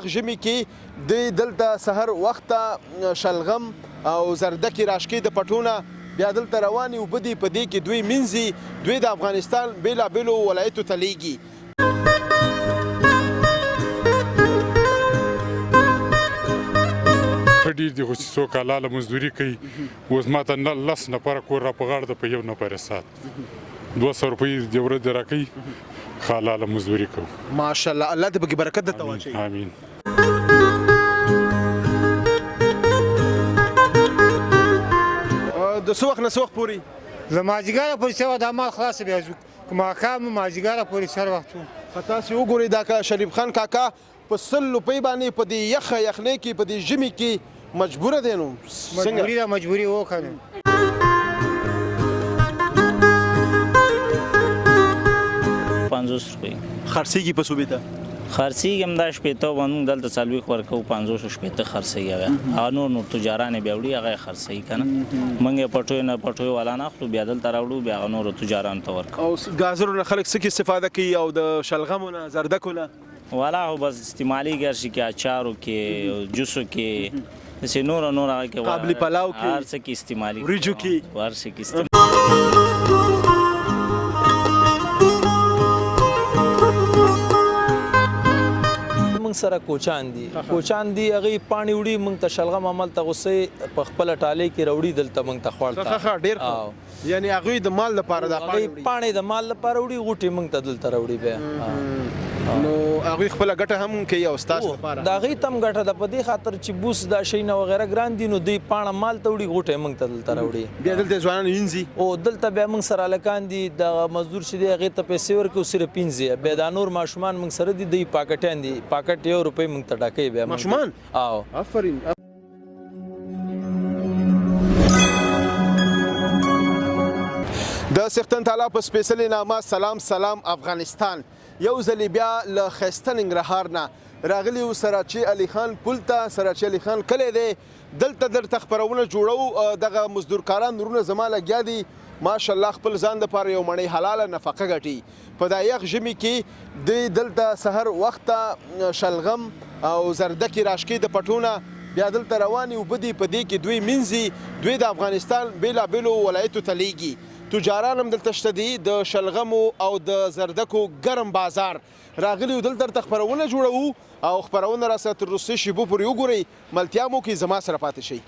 یخ ژمي کې دوی دلته سحر وخته شلغم او زردکې راشکې د پټونه بیا دلته روانې اوبه دي په دې کې دوی مینځي دوی د افغانستان بېلابېلو ولایتو ته لیږي ډېر دي خو چې څوک حلاله مزدوري کوي اوس ما ته 10 نفره کور را په غاړه ده په 1 نفر سات 200 روپۍ د ورځې راکوي حلاله مزدوري کوو ماشاءالله الله دې پکې برکت درته واچوي امین د څه وخت نه څه وخت پورې له مازدیګره پورې سوه د مال خلاصه بیا ځو ماښام مازدیګره پورې سر وخت وو که تاسې وګورئ دا شریف خان کاکا په 100 روپۍ باندې په دې یخه یخنۍ کې په دې ژمي کې مجبوره دی نو مجبوري ده مجبوري وکړو 50 روپۍ خرڅېږي په صوبې ته خرڅېږي هم دا شپېته باندې دلته 40 ورکوو 50 شپېته خرڅېږي هغه نور تجاران یې بیا وړي هغه یې خرڅوي که نه موږ یې پټوی نه پټوی والا نه اخلو بیا دلته راوړو بیا هغه نورو تجارانو ته ورکوو او ګازرو نه خلک څه کې استفاده کوي او د شلغمو نه زردکو نه والا خو بس استعمالېږي هر شي کې اچارو کې جوسو کې داسې نور هغه کې قابلي پلاو کې هر څه کې استعمالېږي وریجو کې هر څه کې استعمال سره کوچان دي هغه پانی وړي موږ ته شلغم عمل ته غوسه په خپل ټاله کې وړي دلته موږ ته خوړ ډیر ښه یعنی هغه د مال لپاره د پانی د مال لپاره وړي غوټي موږ ته دلته وړي بیا نو هغه خپل ګټه هم کوي او استاد لپاره دا غي تم ګټه د پدې خاطر چې بوس دا شي نه وغیرہ ګران دي نو دی پانه مال ته وړي غوټه موږ ته دلته وړي بیا دلته ځوانان وینځي او دلته بیا موږ سره لکان دي د مزدور شې هغه ته پیسې ورکو سره پینځي بیا د نور ماشومان موږ سره دي پاکټان دي پاکټ 1 روپۍ موږ ته ډاکې بیا ماشومان او آفرین د سختن تعالی په سپیشل نامه سلام افغانستان یو ځل بیا له خسته ننګرهار نه راغلی و سراچی علي خان پل ته سراچی علي خان کلی دی دلته درته خپرونه جوړو دغه مزدورکاران نورونه زما لګیا دي ماشاءالله خپل ځان دپاره یو مڼۍ حلاله نفقه ګټي په دا یخ ژمي کې دوی دلته سحر وخته شلغم او زردکې راشکې د پټونه بیا دلته روانې اوبه دي په دې کې دوی مینځي دوی د افغانستان بېلابېلو ولایتو ته لیږي تجاران هم دلته شته دي د شلغمو او د زردکو ګرم بازار راغلي و دلته درته خپرونه جوړوو او خپرونه راسره تر وروستۍ شېبو پورې وګورئ ملتیا مو کې زما سره پاتې شئ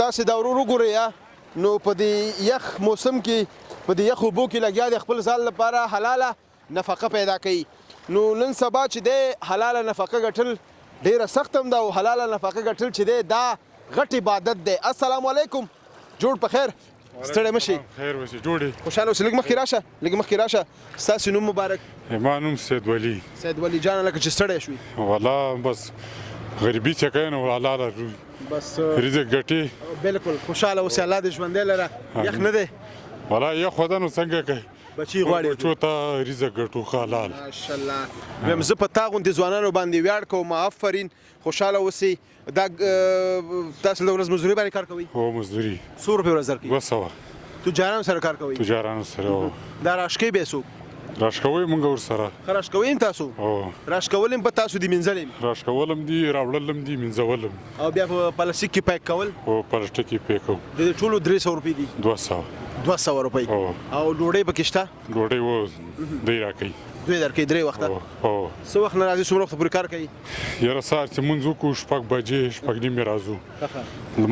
تاسې دا ورور وګورئ نو په دې یخ موسم کې په دې یخ اوبو کې لګیا دی خپل ځان لپاره حلاله نفقه پیدا کوي نو نن سبا چې دی حلاله نفقه ګټل ډیره سخت هم ده او حلاله نفقه ګټل چې دی دا غټ عبادت دی السلام علیکم جوړ په خیر ستړی مه شي خیر اوسې جوړې خوشحاله اوسې لږ مخکې راشه ستاسې نوم مبارک ما نوم سید ولی جانه لکه چې ستړی شوي والله بس غریبي چې کوي نو حلاله روي بس رزق ګټي بالکل خوشحاله اوسې الله دې ژوندی لره یخ نه دی والله یخ خو ده نو څنګه کوي بچي غواړي بچو ته رزق ګټو حلال ماشاءالله ویم زه په تا غوندې ځوانانو باندې ویاړ کوم آفرین خوشحاله اوسئ دا تاسو د ورځ مزدوري باندې کار کوئ هو مزدوري 100 روپۍ ورځ درکوي 200 تجارانو سره کار کوئ تجارانو سره دا راشکې به څوک راشکوي مونږ ورسره خراش کوي تاسو او راش کول په تاسو دی منځلې راشکولم دي راوړلم دي منځولم او بیا په پلاستیک کې پیک کول او پلاستیکي پیکو د ټولو 300 روپۍ دي 200 200 روپۍ او ډوډۍ پکې شته ډوډۍ و دی راکوي دوی درکې 3 وخته او څو وخت نه راځي څومره وخت پورې کار کوي یاره سهار چې مونځ وکړو 6 بجې 6 نیمې راځو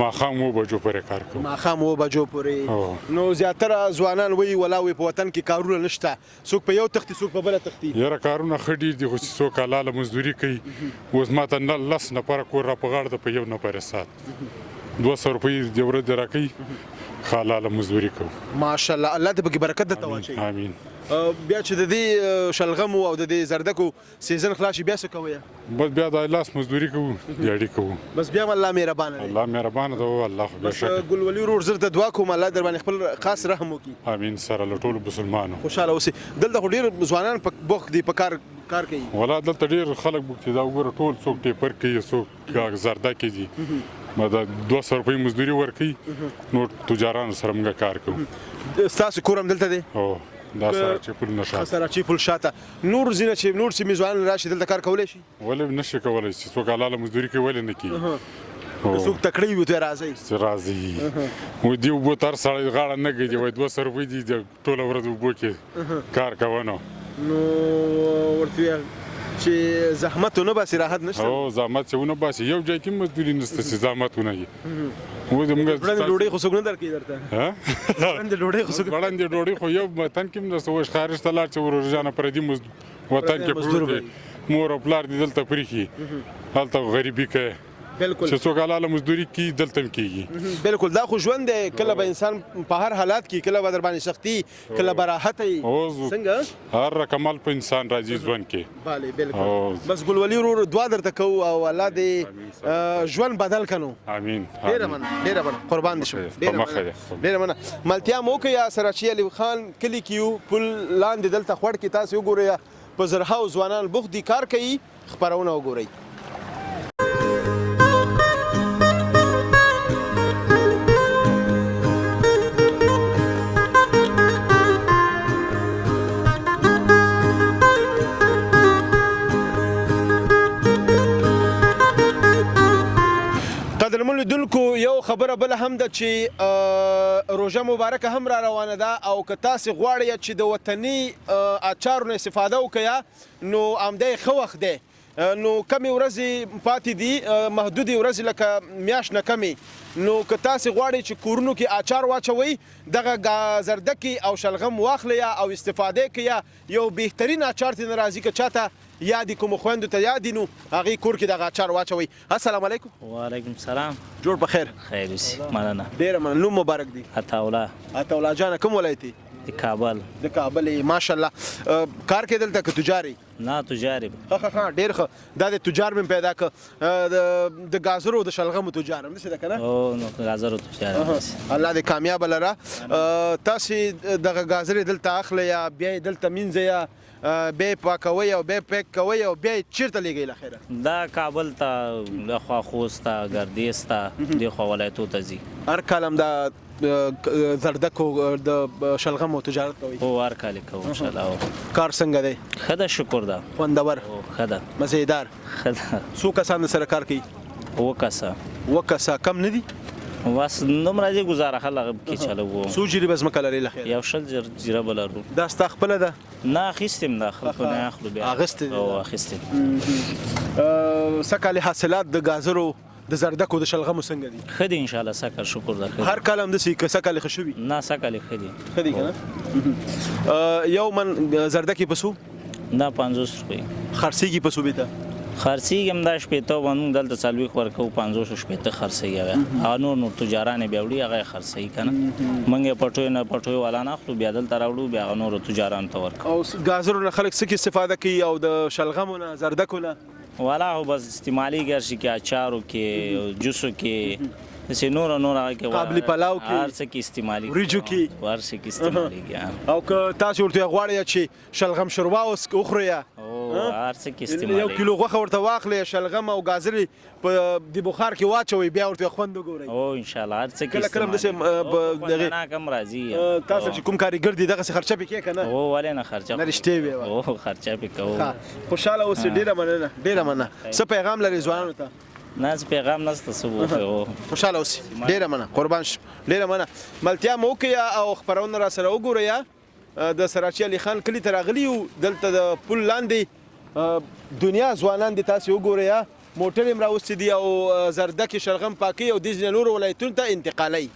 ماښام 9 بجو پورې کار کوو ماښام 9 بجو پورې نو زیاتره ځوانان وایي ولا وي په وطن کې کارونه نشته څوک په یو تختي څوک په بله تختي یاره کارونه ښه ډېر دي خو چې څوک حلاله مزدوري کوي اوس ماته 10 نفره کور را په غاړه ده په یو نفر سات 200 روپۍ د ورځې راکوي ښه حلاله مزدوري کوو ماشاءالله الله دې پکې برکت درته واچوي امین بیا چې د دې شلغمو او د دې زردکو سیزن خلاص شي بیا څه کوئ بس بیا د لاس مزدوري کوو دیاړي کوو بس بیا الله مهربانه دی الله مهربانه ده الله خو بس بشک ګل ولي ورور زر ته دعا کوم الله در باندې خپل خاص رحم وکړي امین سره له ټولو مسلمانانو خوشاله اوسئ دلته خو ډېر ځوانان په بوخت دي په کار کوي ولا دلته ډېر خلک بوکي دا وګوره ټول څوک ټیپر کوي څوک زرده کوي ما دا 200 روپۍ مزدوري ورکوي نو تجارانو سره موږ کار کوو ستاسو کور هم دلته دی او دا سره چې پل نشاته سره چې پل شاته نور ځینې چې نور چې میزوان راشي دلته کار کولی شي ولې نشي کولی چې څوک حلاله مزدوري کوي ولې نه کوي که څوک تکړه وي ته راځئ چې راځي وایي دې اوبو تر سړی غاړه نه ږدي وایي 200 روپۍ دي ټوله ورځ اوبو کې کار کوه نو ورته چې زحمت ونه باسي راحت نشته او زحمت چې ونه باسي یو ځای کې مزدوري نشته چې زحمت ونه وي اوس موږ وړاندې ډوډۍ خو څوک نه درکوي درته وړاندې ډوډۍ خو څوک وړاندې ډوډۍ خو یو وطن کې هم نشته اوس خارج ته لاړ چې ورورجانه پردي وطن کې پروت دی مور او پلار دې دلته پرېښي هلته غریبي کوي بالکل چې څوک حلاله مزدوري کوي دلته هم کېږي بالکل دا خو ژوند دی کله به انسان په هر حالات کې کله به در باندې سختي کله به راحت وي څنګه هر رقمال په انسان راځي ژوند کې بله بالکل بس ګلولي ورور دعا درته کوو او الله دې ژوند بدل کړو امین ډېره مننه قربان دې شم ډېره مننه ملتیا مو کوي یا سراچي علي خان کلي کې یو پل لاندې دلته خوړ کې تاسو وګورئ په زرهاو ځوانان بوخت دي کار کوي خپرونه وګورئ قدرمن لیدونکو یو خبره بل هم ده چې روژه مبارکه هم را روانه ده او که تاسې غواړئ چې د وطني اچارو نه استفاده وکړئ نو همدی ښه وخت دی نو کمې ورځې پاتې دي محدودې ورځې لکه میاشت نه کمې نو که تاسې غواړئ چې کورونو کې اچار واچوئ دغه زردکي او شلغم واخلئ او استفاده کړئ یو بهترین اچار ترې نه راځي که چاته یادي کومو خویندو ته یادي نو هغې کور کې دغه اچار واچوئ السلام علیکم وعلیکم السلام جوړ په خیر خیر اوسې مننه ډېره مننه نوم مبارک دی عطاالله جانه کوم ولایت دی د کابل د کابل ماشاءالله کار کې دلته که تجاري نه تجاري ښه ډېر ښه دا د تجار مې پیدا کړ د ګازرو د شلغمو تجار هم داسې ده که نه او نو ګازرو تجار الله دې کامیابه لره تاسې دغه ګازرې دلته اخلئ یا بیا یې دلته مینځئ یا بیا یې پاکوئ او بیا یې پیک کوئ او بیا یې چېرته لیږئ له خیره دا کابل ته لخوا خوست ته ګردیز ته دې خوا ولایتو ته ځي هر کال هم دا زردکو د شلغمو تجارت کوئ هو هر کال یې کوو انشاءالله کار څنګه دی ښه ده شکر ده خوندور ښه ده مزیدار ښه ده څو کسان د سره کار کوي 2 کسه 2 کسه کم نه دي بس دومره دې ګزاره خلک کې چلوو څو جریبه ځمکه لرئ له خیره یو شل جریبه لرو دا ستا خپله ده نه اخیستې د خلکو نه اخلو بیا اخیستې او اخیستې سږکال حاصلات د ګازرو د زردکو د شلغمو څنګه دي ښه دي انشاءالله سږکال شکر ده هر کال همداسې که سږکال ښه شوي نه سږکال ښه دي ښه دي که نه یو من زردکې په څو دا 50 روپۍ خرڅېږي په څو بیته خرڅېږي هم دا شپېته موږ دلته 40 ورکوو 50 شپېته خرڅېږي هغه نور تجاران یې بیا وړي هغه یې خرڅوي که نه موږ یې پټوی نه پټوی والا نه اخلو بیا دلته راوړو بیا هغه نورو تجارانو ته ورکوو او ګازرو نه خلک څه کې استفاده کوي او د شلغمو نه زردکو نه والا خو بس استعمالېږي هر شي کې اچارو کې جوسو کې داسې نور هغه کې قابلي پلاو کې هر څه کې استعمالېږي وریجو کې هر څه کې استعمالېږي او که تاسو ورته غواړئ چې شلغم شوروا وخورئ او هر څه کې یو استعمالوي کیلو غوښه ورته واخلې شلغم او ګازرې په د بخار کې واچوي بیا ورته خوند وګورئ او ان شاء الله هر څه کې کله داسې دغه کم راځي تاسو چې کوم کاریګر دی دغه خرچه پکې کنه او ولې نه خرچه نه رښتې وي او خرچه پکې خوشاله اوسې ډیره مننه څه پیغام لري ځوانانو ته ناز پیغام نسته صبح خوشاله اوسې ډیره مننه قربان شم ډیره مننه ملتیا مو وکړه او خبرونه را سره وګورئ د سراچي علي خان کلی ته راغلي یو دلته د پل لاندې دنیا ځوانان دي تاسې وګورئ موټر هم راوستي دي او زردکې شلغم پاکي او د ځینې نورو ولایتونو ته انتقالوي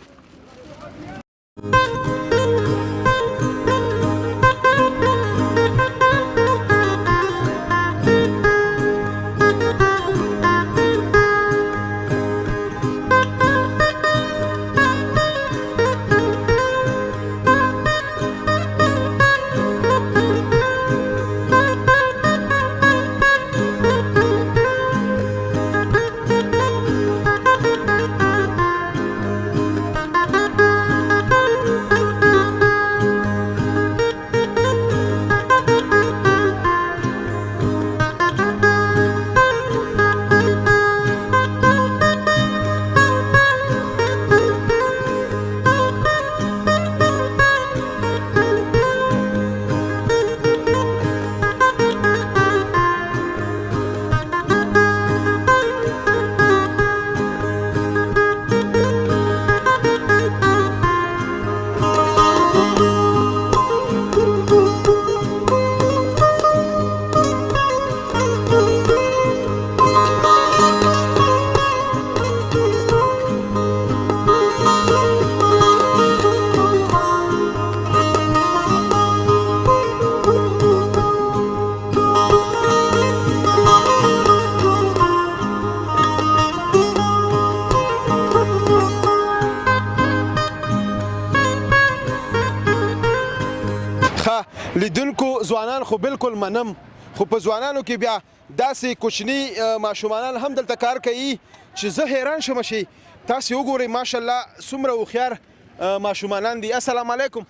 لیدونکو ځوانان خو بالکل منم خو په ځوانانو کې بیا داسې کوچني ماشومان هم دلته کار کوي چې زه حیران شم شي تاسې وګورئ ماشاءالله څومره هوښیار ماشومانان دي السلام علیکم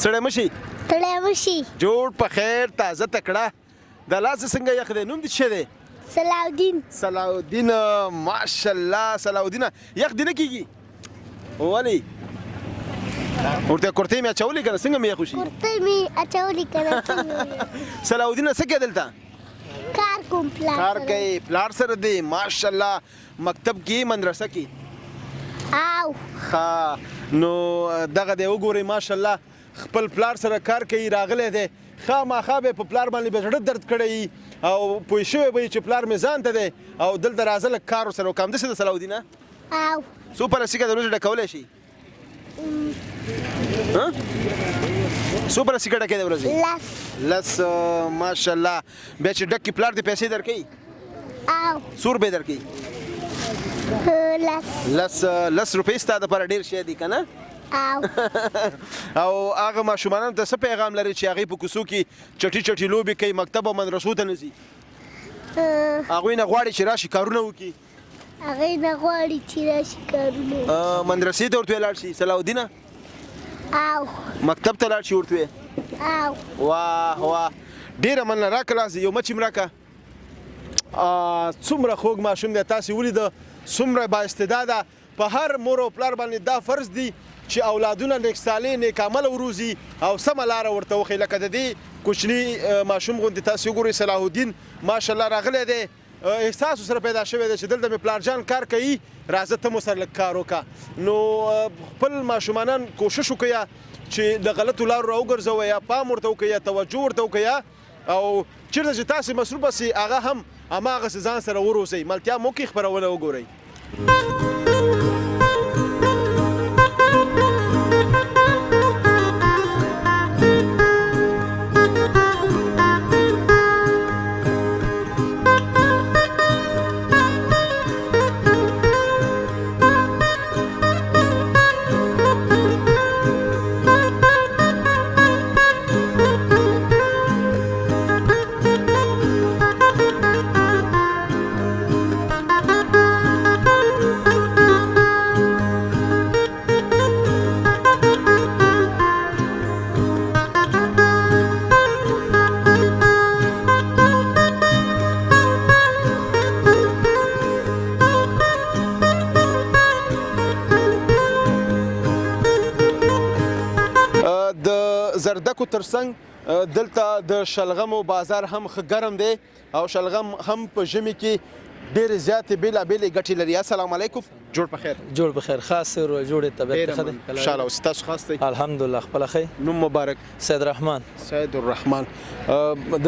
سړی مشي جوړ په خیر تازه تکړه د لاس څنګه یخ دی نوم دې څه دی صلاحالدین ماشاءالله صلاحالدین یخ دی نه کیږي ولې ورته کورتې مې اچولې کنه څنګه مې خوشي کورتې مې اچولې کنه صلاحالدین څه کې دلته کار کوم کار کوي پلار سره دی ماشاءالله مکتب کې مدرسه کې او ها نو دغه دی وګورئ ماشاءالله خپل پلار سره کار کوي راغلی دی خامخا به په پلار باندې به زړه درد کړی او پوه شوی به چې پلار مې ځان ته دی او دلته راځه لږ کار ورسره وکړم داسې د صلاحالدین او څو پلسیکه د ورځې ډکولی شي څو پلسیکه ډکې د ورځې لس ماشاءالله بیا چې ډکې پلار دې پیسې درکوي او څو روپۍ درکوي لس روپۍ ستا دپاره ډېر شی دی که نه او هغه ماشومانانو ته څه پیغام لري چې هغوی په کوڅو کې چټي چټي لوبې کوي مکتب او مدرسو ته نه ځي هغوی نه غواړي چې راشي کارونه وکړي مدرسې ته ورته ولاړ شي صلاحالدین او مکتب ته لاړ شي ورته او واه واه ډېره مننه راکړه لاس یو مچ هم راکړه څومره خوږ ماشوم دی تاسې ولیده څومره بااستعداده په هر مور او پلار باندې دا فرض دی چې اولادونه نیک صالح نیک عمله وروزي او سمه لاره ورته وښیي لکه د دې کوچني ماشوم غوندې تاسې وګورئ صلاحالدین ماشاءالله راغلی دی احساس سره پیدا شوی دی چې دلته مې پلارجان کار کوي راځه ته مو سره لږ کار وکړه نو خپل ماشومانان کوشش وکړه چې د غلطو لارو راوګرځوئ یا پام ورته وکړئ یا توجه ورته وکړئ او چېرته چې تاسې مصروفه سي هغه هم هماغسې ځان سره وروسئ ملتیا موقع خپرونه وګورئ خوراکو ترڅنګ دلته د شلغمو بازار هم ښه ګرم دی او شلغم هم په ژمي کې ډېرې زیاتې بېلابېلې ګټې لري. السلام علیکم، جوړ په خیر. جوړ بخیر، خاص جوړې طبیعت ښه دی. خوشحاله اوسئ. تاسو خاص دی؟ الحمدلله. خپله ښه؟ نوم مبارک؟ سید رحمان. سید الرحمن.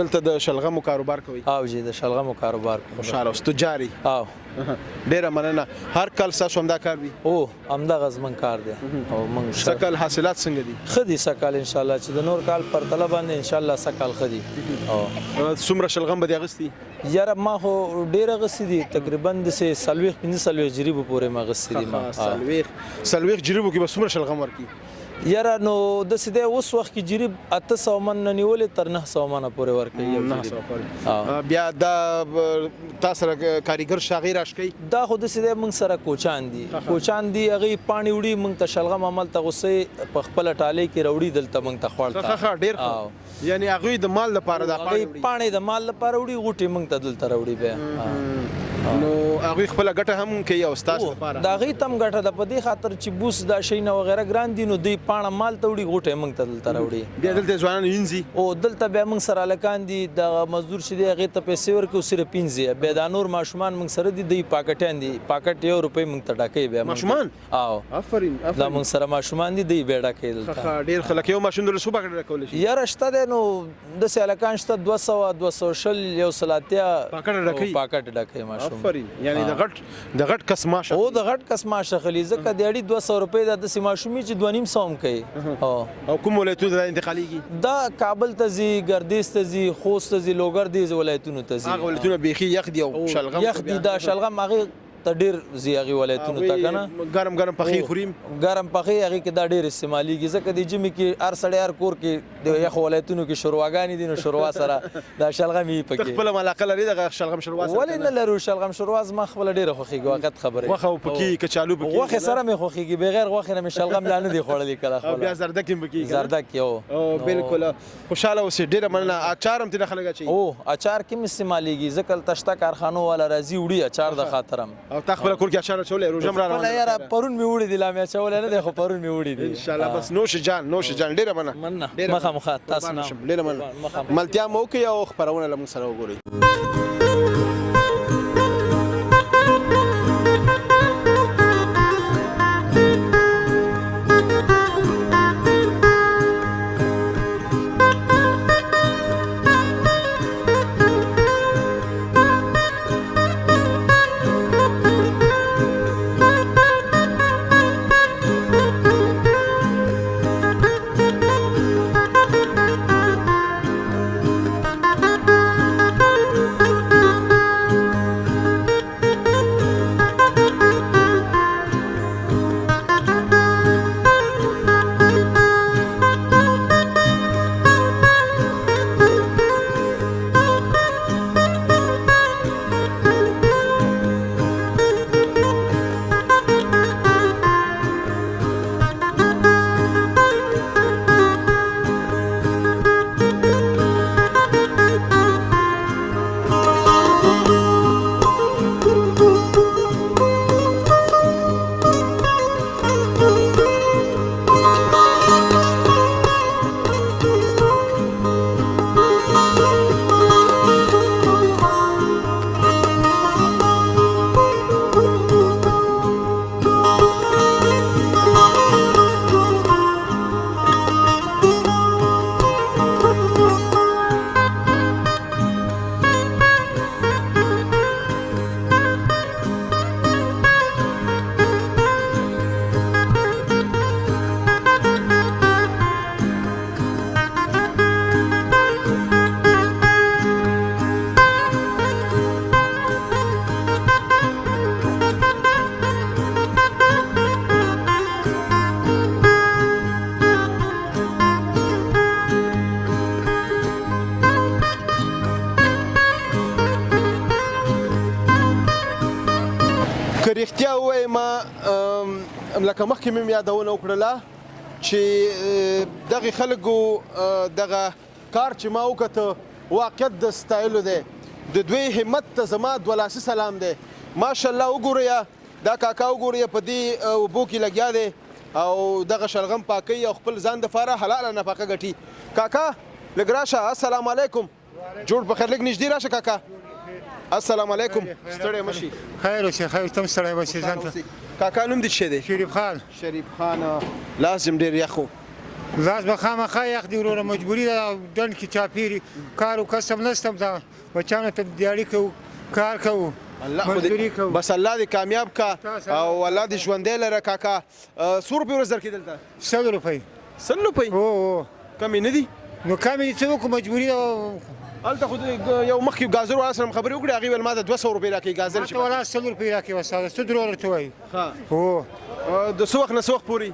دلته د شلغمو کاروبار کوي؟ او جی د شلغمو کاروبار کوي. خوشحاله اوسئ. تجاري؟ او ډېره مننه. هر کال ستاسو همدا کار وي؟ او همدغه زموږ کار دی او موږ سږ کال حاصلات څنګه دي؟ ښه دي سږ کال انشاءالله، چې د نور کال پرتله باندې انشاءالله سږ کال ښه دي. څومره شلغم به دې اخیستي؟ یاره ما خو ډېر اخیستي دي، تقریبا داسې 40-45 جریبو پورې ما اخیستي دي. ما 40 جریبو کې به څومره شلغم ورکړي؟ یاره نو داسې دی اوس وخت کې جریب 800 من نه نیولې تر 900 منه پورې ورکوي یو جریب. بیا دا تا سره کاریګر شاغي راشکوي؟ دا خو داسې دی موږ سره کوچان دي، کوچان دي هغې پاڼې وړي موږ ته شلغم هملته غوسۍ په خپله ټالۍ کې راوړي دلته موږ ته خوړ ته. ښه ډېر ښه. یعنې هغوی د مال لپاره دا پاڼې د مال لپاره وړي، غوټې موږ ته دلته راوړي بیا. نو هغوی خپله ګټه هم کوي او ستاسو لپاره؟ د هغوی ته هم ګټه ده، په دې خاطر چې بوس دا شیونه وغیره ګران دي، نو دوی پاڼه مال ته وړي، غوټه یې موږ ته دلته راوړي. بیا دلته ځوانان وینځي؟ او دلته بیا موږ سره هلکان دي، دغه مزدور چې دی هغې ته پیسې ورکوو صرف 5. بیا دا نور ماشومان موږ سره دي، دوی پاکټیان دي، پاکټ 1 روپۍ موږ ته ډاکوي. بیا ماشومان؟ او آفرین. دا موږ سره ماشومان دي، دوی بیا ډاکوي دلته. ډېر ښه. لکه یو ماشوم دلته څو پاکټ ډکولی شي؟ یاره شته دی، نو داسې هلکان شته 200-220 180 پاکټ ډکوي ماشوم. آفرین. یعنې د غټ کس ماشه؟ او د غټ کس ماشه خلی، ځکه د اړي 200 روپۍ دا داسې ماشومي چې 2.5 هم کوي. او کوم ولایتونو ته انتقالیږي؟ دا کابل ته ځي، ګردیز ته ځي، خوست ته ځي، لوګردیز ولایتونو ته ځي. هغه ولایتونه بیخي یخ دي او شلغم یخ دي. دا شلغم هغې ته ډېر ځي هغې ولایتونو ته که نه. ګرم پخې خوریم؟ ګرم پخې هغې کې دا ډېر استعمالیږي، ځکه د ژمي کې هر سړی هر کور کې د یخو ولایتونو کې شورواګانې دي، نو شوروا سره دا شلغم یې پکې. خپله علاقه لري دغه شلغم شوروا سره؟ ولې نه لرو، شلغم شوروا زما خپله ډېره خوښېږي، واقعیت خبرې. غوښه پکې، کچالو پکې؟ غوښې سره مې خوښېږي، بغیر غوښې نه مې شلغم لا نه دی خوړلی کله خپله. بیا زردک هم پکې؟ زردک یو. بلکل. خوشحاله اوسئ. ډېره مننه. اچار هم ترې خلک اچوي؟ او اچار کې هم استعمالیږي، ځکه هلته شته کارخانو والا راځي وړي اچار د خاطر هم. او تا خپله کور کې اچار اچولی؟ روژه هم را روانه ده. یاره پرون مې وړي دي، لا مې اچولی نه دی، خو پرون مې وړي دي. انشاءالله. بس نوش جان، نوش جان. ډېره مننه. مخامخ تاسو نه. ډېره مننه. ملتیا مو وکړئ او خپرونه له موږ سره وګورئ. که رښتیا ووایم لکه مخکې مې یادونه وکړله چې دغې خلکو دغه کار چې ما وکته واقعیت د ستایلو دی. د دوی همت ته زما دولاسي سلام دی. ماشاءالله وګورئ دا کاکا وګورئ په دې اوبو کې لګیا دی او دغه شلغم پاکي او خپل ځان د فاره حلاله نفقه ګټي. کاکا لږ راشه. السلام علیکم. جوړ په خیر لږ نږدې راشه کاکا. السلام علیکم. ستړی مشي. خیر اوسې خیر تم ستړی مشي ځان ته. کاکا نوم دې څه دی؟ شریف خان. شریف خان. لازم ډېر یخ و. لاس به خامخا یخ دی وروره مجبوري ده ډنډ کې چاپېري کار و کسب نشته دا بچیانو ته دیاړي کوو کار کوو مزدوري کوو. بس الله دې کامیاب کا او الله دې ژوندی لره کاکا. څو روپۍ ورځ درکوي دلته؟ 100 روپۍ. 100 روپۍ؟ او کمې نه دي؟ نو کمې دي څه وکړو مجبوري ده. هلته خو یو مخکې ګازر والا سره خبرې وکړې هغې ویل ما ته 200 روپۍ راکوي ګازر چې ولا 100 روپۍ راکوي استاده څه دروغ درته وایي. هو د څه وخت نه څه وخت پورې؟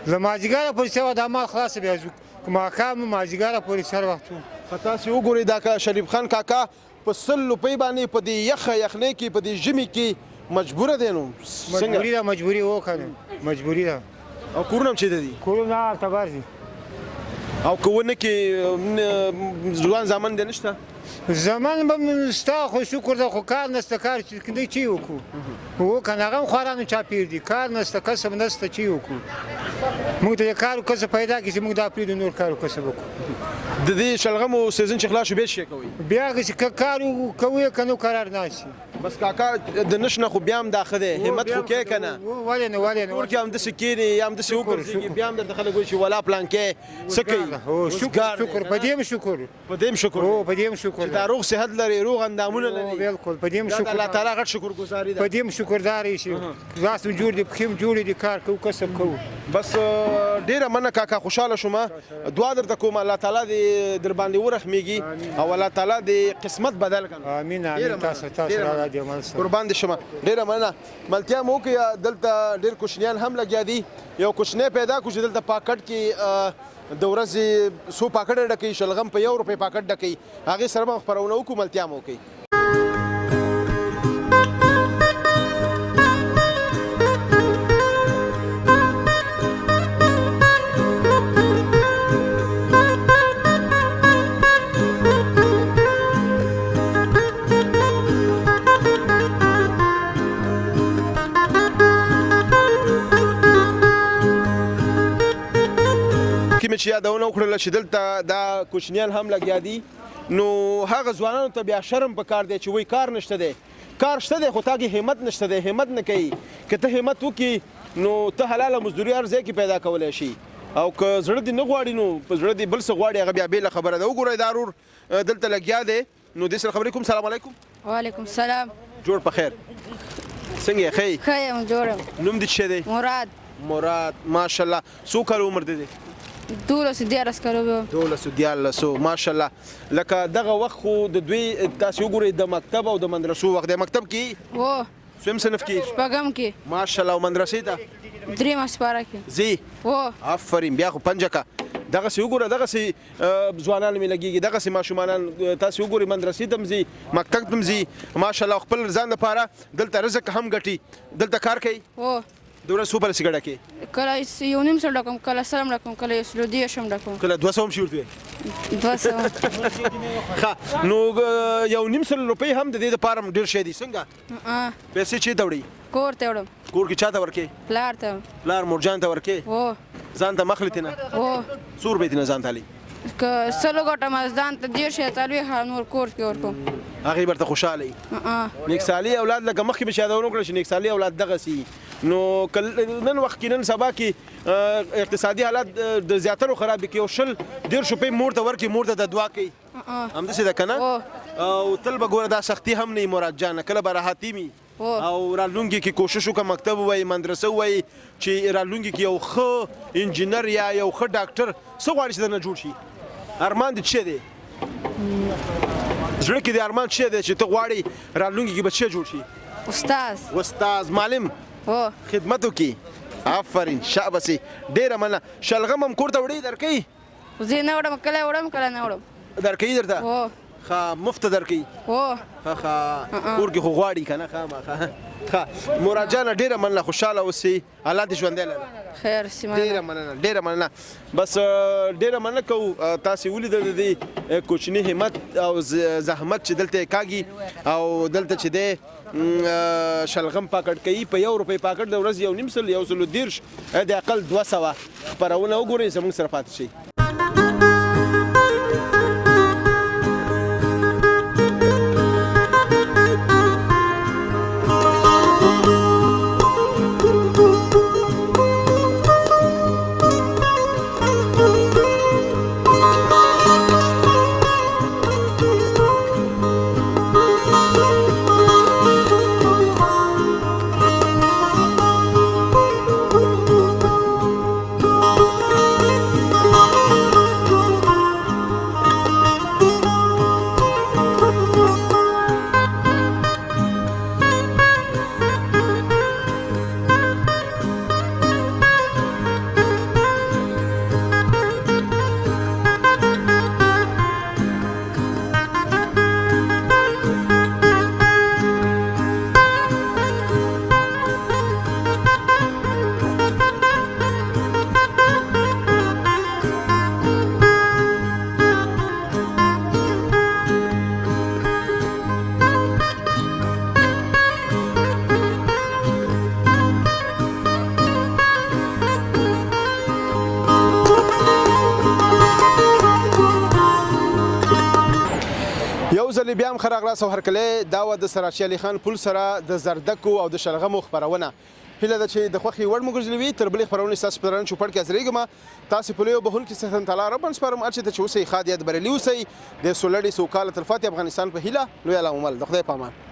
له مازدیګره پورې څه وخت دا مال خلاصه بیا ځو ماښام مازدیګره پورې سر وخت وو. خو تاسې وګورئ دا شریف خان کاکا په 100 روپۍ باندې په دې یخه یخنۍ کې په دې ژمي کې مجبوره دی. نو مجبوري ده مجبوري وکړه مجبوري ده. او کورونه هم چېرته دي؟ کورونه هلته بار دي. او که ونه کې ځوان زامن دی نشته؟ زمان به ستا خو شکر ده خو کار نشته کار دی چی وکړو وکړه هغه هم خوارانو چاپېر دي کار نشته کسب نشته چی وکړو موږ ته د کار و کسب پیدا کړي چې موږ دا پرېږدو نور کار و کسب وکړو. د دې شلغمو سیزن چې خلاص شو بیا څه کوئ؟ بیا که کار کوو که نو قرار نشي. بس کاکا د نش نه خو بیا هم دا ښه دی همت خو کې که نه؟ ولې نه ولې نه کور کې همداسې کښېني یا همداسې وګرځېږي بیا هم درته خلک وایي چې ولا پلانکې څه کوي؟ شکر په دې هم شکر په دې هم شکر هو په دې هم شکر چې دا روغ صحت لري روغ اندامونه لري. بالکل په دې هم شکر الله تعالی غټ شکرګزاري ده. په دې هم شکردار یې چې لاس هم جوړ دي پښې هم جوړې دي کار کوو کسب کوو. بس ډیره مننه کاکا خوشحاله شوم. دعا درته کوم الله تعالی دې در باندې ورحمېږي او الله تعالی دې قسمت بدل کړي. امین امین. تاسو را دې عمل سره قربان دې شم. ډیره مننه. ملتیا مو کې دلته ډیر کوچنیان هم لګیا دي. یو کوچنی پیدا کړو چې دلته پاکټ کې د ورځې څو پاکټ ډکوي شلغم په 1 روپۍ پاکټ ډکوي هغې سره به خپرونه وکړو. ملتیا مو کوي. چې یادونه وکړله چې دلته دا کوچنیان هم لګیا دي نو هغه ځوانانو ته بیا شرم پکار دی چې وایي کار نشته دی. کار شته دی خو تا کې همت نشته دی همت نه کوي. که ته همت وکړي نو ته حلاله مزدوري هر ځای کې پیدا کولی شي او که زړه دې نه غواړي نو په زړه دې بل څه غواړي هغه بیا بېله خبره ده. وګورئ دا ورور دلته لګیا دی نو دې سره خبرې کوم. سلام علیکم. وعلیکم سلام. جوړ په خیر څنګه یې ښه یې؟ ښه یم جوړ یم. نوم دې څه دی؟ مراد. ماشاءالله. څو کاله عمر دی؟ 12 کاله. 12 ماشاءالله. لکه دغه وخت خو د دوی تاسې وګورئ د مکتب او د مدرسو وخت دی. مکتب کې و څوم صنف کې؟ شپږم کې. ماشاءالله. او مدرسې ته؟ درېمه سپاره کې. ځي و آفرین. بیا خو پنجه کا دغسې وګوره دغسې ځوانان مې لګېږي دغسې ماشومانان تاسې وګورئ مدرسې ته هم ځي مکتب ته هم ځي ماشاءالله. خپل ځان لپاره دلته رزق هم ګټي. دلته کار کوي؟ و د ورځې څو پیسې ګټه کوي؟ کله 1.5 سر ډکوم کله 100 ډکوم کله 110 ډکوم کله 200 هم شي ورته 200. ښه نو 1.5 سر روپۍ هم د دې دپاره ډېر شی دي. څنګه پیسې چېرته وړئ؟ کور ته وړم. کور کې چا ته ورکوې؟ پلار ته. پلار مورجان ته ورکوې؟ و ځان ته مخلې تېنه؟ و څو روپۍ تېنه ځان ته هلي؟ که 100 ګټم ځان ته 40 نور کور کې ورکوم. هغې برته خوشحاله وي. نیکسالي اولاد لکه مخکې مې یادونه وکړه چې نیکسالي اولاد دغسې نو نن وخت کې نن سبا کې اقتصادي حالات د زیاترو خراب کې یو 100 روپۍ مور ته ورکړي مور ته د دعا کوي همداسې ده که نه؟ او تل به ګوره دا سختي هم نه وي مراد جانه کله به راحتي وي او راتلونکي کې کوشش وکړه مکتب ووایي مدرسه ووایي چې راتلونکي کې یو ښه انجینر یا یو ښه ډاکټر څه غواړي چې درنه جوړ شي؟ ارمان دې څه دی؟ زړه کې د ارمان څه دی چې ته غواړې راتلونکي کې به څه جوړ شي؟ استاد معلم خدمت وکړي. آفرین شابسې ډېره مننه. شلغم هم کور ته وړې درکوي؟ زه نه وړم کله وړم کله نه وړم. درکوي درته؟ ښه مفته درکوي او ښه کور کې خو غواړي که نه خامخا ښه مراد جانه ډېره مننه خوشحاله اوسئ الله دې ژوندی لره خیر ډېره مننه بس ډېره مننه کوو تاسې ولیدل د دې کوچني همت او زحمت چې دلته یې کاږي او دلته چې دی شلغم پاکټ کوي په 1 روپۍ پاکټ د ورځې 1.5 سل 130 د اقل 200 خپرونه وګورئ زموږ سره پاتې شئ ځلې بیا هم ښه راغلاست او هرکلی دا وه د سراچي علي خان پل سره د زردکو او د شلغمو خپرونه هیله ده چې د خوښې وړ مو ګرځېدلې وي تر بلې خپرونې ستاسو په درانه چوپړ کې حاضرېږم تاسې په لویو بهونکي څښتن تعالی ربن سپارم هر چېرته چې اوسئ ښاد یاد بریالي اوسئ د سولړې سوکاله تلفاتې افغانستان په هیله لوی الله ممل د خدای په امان